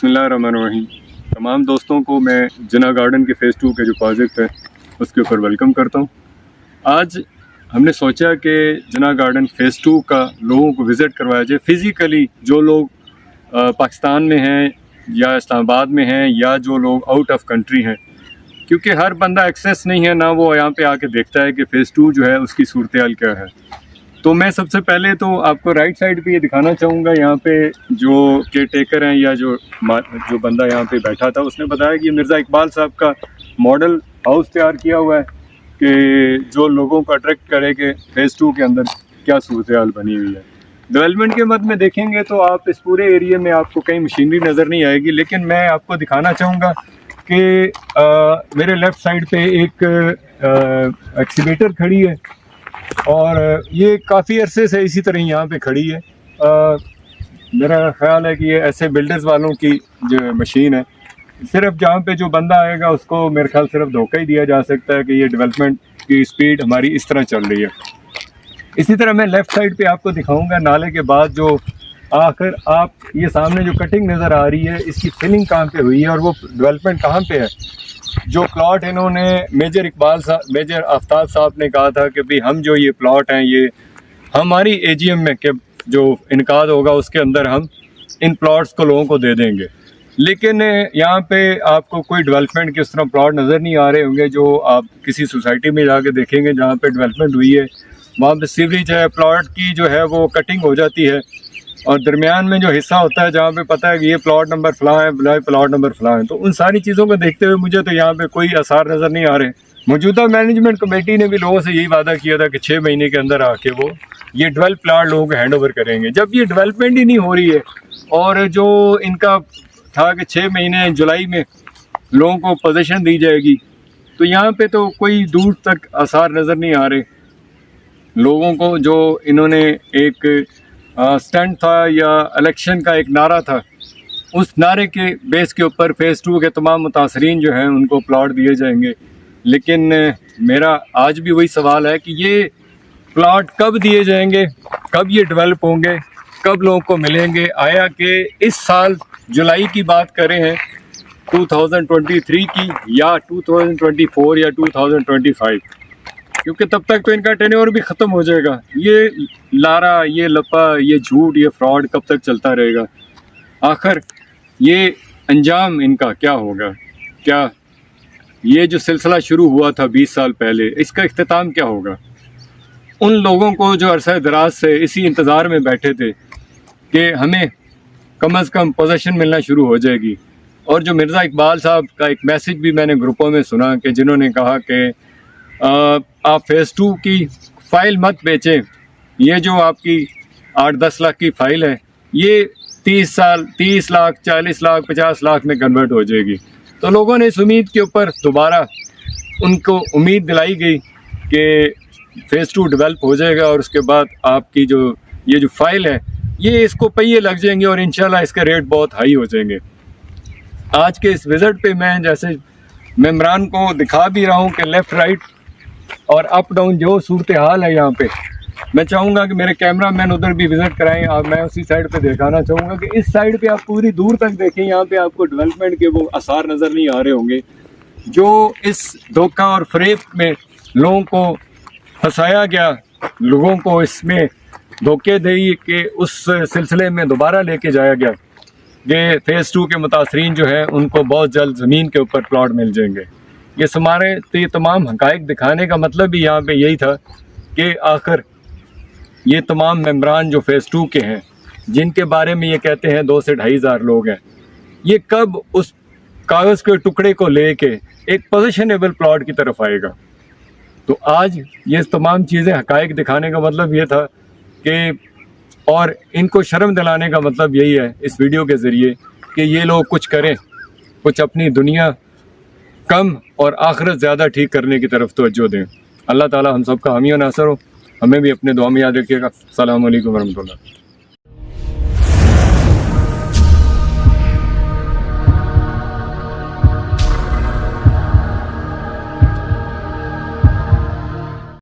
बिस्मिल्लाहिर्रहमानिर्रहीम। तमाम दोस्तों को मैं जिना गार्डन के फ़ेज़ 2 के जो प्रोजेक्ट है उसके ऊपर वेलकम करता हूँ। आज हमने सोचा कि जिना गार्डन फ़ेज़ 2 का लोगों को विज़िट करवाया जाए। फ़िज़िकली जो लोग पाकिस्तान में हैं या इस्लामाबाद में हैं या जो लोग आउट ऑफ कंट्री हैं, क्योंकि हर बंदा एक्सेस नहीं है ना, वो यहाँ पे आके देखता है कि फ़ेज़ 2 जो है उसकी सूरत हाल क्या है। तो मैं सबसे पहले तो आपको राइट साइड पे ये दिखाना चाहूँगा। यहाँ पे जो केयर टेकर हैं या जो बंदा यहाँ पे बैठा था, उसने बताया कि मिर्ज़ा इकबाल साहब का मॉडल हाउस तैयार किया हुआ है कि जो लोगों को अट्रैक्ट करे कि फ़ेज़ 2 के अंदर क्या सूरत हाल बनी हुई है। डेवलपमेंट के मद में देखेंगे तो आप इस पूरे एरिया में आपको कहीं मशीनरी नज़र नहीं आएगी, लेकिन मैं आपको दिखाना चाहूँगा कि मेरे लेफ़्ट साइड पे एक एक्सीवेटर खड़ी है और ये काफ़ी अरसे से इसी तरह यहाँ पे खड़ी है। मेरा ख़्याल है कि ये ऐसे बिल्डर्स वालों की जो मशीन है, सिर्फ जहाँ पे जो बंदा आएगा उसको मेरे ख्याल सिर्फ धोखा ही दिया जा सकता है कि ये डेवलपमेंट की स्पीड हमारी इस तरह चल रही है। इसी तरह मैं लेफ़्ट साइड पे आपको दिखाऊंगा नाले के बाद जो आखिर आप ये सामने जो कटिंग नज़र आ रही है, इसकी फिलिंग कहाँ पे हुई है और वो डेवलपमेंट कहाँ पे है। जो प्लॉट इन्होंने मेजर आफ्ताब साहब ने कहा था कि भाई हम जो ये प्लॉट हैं ये हमारी AGM में के जो इनकाद होगा उसके अंदर हम इन प्लॉट्स को लोगों को दे देंगे, लेकिन यहाँ पे आपको कोई डेवलपमेंट के उस तरह प्लॉट नज़र नहीं आ रहे होंगे। जो आप किसी सोसाइटी में जाके देखेंगे जहाँ पे डेवलपमेंट हुई है, वहाँ पे सीवरेज है, प्लॉट की जो है वो कटिंग हो जाती है और दरमियान में जो हिस्सा होता है जहाँ पे पता है कि ये प्लॉट नंबर फलां है, प्लॉट नंबर फलां है। तो उन सारी चीज़ों को देखते हुए मुझे तो यहाँ पे कोई आसार नज़र नहीं आ रहे। मौजूदा मैनेजमेंट कमेटी ने भी लोगों से यही वादा किया था कि 6 महीने के अंदर आके वो ये डेवलप प्लॉट लोगों को हैंड ओवर करेंगे। जब ये डेवलपमेंट ही नहीं हो रही है और जो इनका था कि 6 महीने जुलाई में लोगों को पोजीशन दी जाएगी, तो यहाँ पे तो कोई दूर तक आसार नज़र नहीं आ रहे लोगों को। जो इन्होंने एक स्टैंड था या इलेक्शन का एक नारा था, उस नारे के बेस के ऊपर फ़ेज़ 2 के तमाम मुतासरीन जो हैं उनको प्लॉट दिए जाएंगे। लेकिन मेरा आज भी वही सवाल है कि ये प्लॉट कब दिए जाएंगे, कब ये डेवलप होंगे, कब लोगों को मिलेंगे। आया कि इस साल जुलाई की बात करें हैं 2023 की या 2024 या 2025, क्योंकि तब तक तो इनका टेन्योर भी ख़त्म हो जाएगा। ये लारा, ये लपा, ये झूठ, ये फ्रॉड कब तक चलता रहेगा? आखिर ये अंजाम इनका क्या होगा? क्या ये जो सिलसिला शुरू हुआ था 20 साल पहले, इसका इख्तिताम क्या होगा? उन लोगों को जो अरसा दराज से इसी इंतज़ार में बैठे थे कि हमें कम अज़ कम पोजीशन मिलना शुरू हो जाएगी। और जो मिर्ज़ा इकबाल साहब का एक मैसेज भी मैंने ग्रुपों में सुना कि जिन्होंने कहा कि आप फ़ेज़ 2 की फ़ाइल मत बेचें, ये जो आपकी 8-10 लाख की फ़ाइल है ये 30 लाख, 40 लाख, 50 लाख में कन्वर्ट हो जाएगी। तो लोगों ने इस उम्मीद के ऊपर दोबारा उनको उम्मीद दिलाई गई कि फ़ेज़ 2 डेवलप हो जाएगा और उसके बाद आपकी ये जो फ़ाइल है ये इसको पहिए लग जाएंगे और इंशाल्लाह इसके रेट बहुत हाई हो जाएंगे। आज के इस विज़िट पे मैं जैसे मेम्बरान को दिखा भी रहा हूँ कि लेफ़्ट राइट और अप डाउन जो सूरत हाल है यहाँ पे, मैं चाहूँगा कि मेरे कैमरा मैन उधर भी विज़िट कराएं और मैं उसी साइड पे दिखाना चाहूँगा कि इस साइड पे आप पूरी दूर तक देखें, यहाँ पे आपको डेवलपमेंट के वो आसार नज़र नहीं आ रहे होंगे। जो इस धोखा और फ़रेब में लोगों को फंसाया गया, लोगों को इसमें धोखे दे के उस सिलसिले में दोबारा लेके जाया गया कि फ़ेज़ 2 के मुतासरीन जो है उनको बहुत जल्द ज़मीन के ऊपर प्लॉट मिल जाएंगे। ये तमाम हक़ाइक़ दिखाने का मतलब भी यहाँ पे यही था कि आखिर ये तमाम मेम्बरान जो फ़ेज़ 2 के हैं, जिनके बारे में ये कहते हैं 2 से 2.5 हज़ार लोग हैं, ये कब उस कागज़ के टुकड़े को लेके एक पोजीशनेबल प्लॉट की तरफ आएगा। तो आज ये तमाम चीज़ें हक़ाइक़ दिखाने का मतलब ये था कि और इनको शर्म दिलाने का मतलब यही है इस वीडियो के ज़रिए कि ये लोग कुछ करें, कुछ अपनी दुनिया कम और आखिरत ज़्यादा ठीक करने की तरफ तवज्जो दें। अल्लाह ताला हम सब का हामी और नासर हो। हमें भी अपने दुआ में याद रखिएगा। अस्सलामु अलैकुम वरहमतुल्लाह।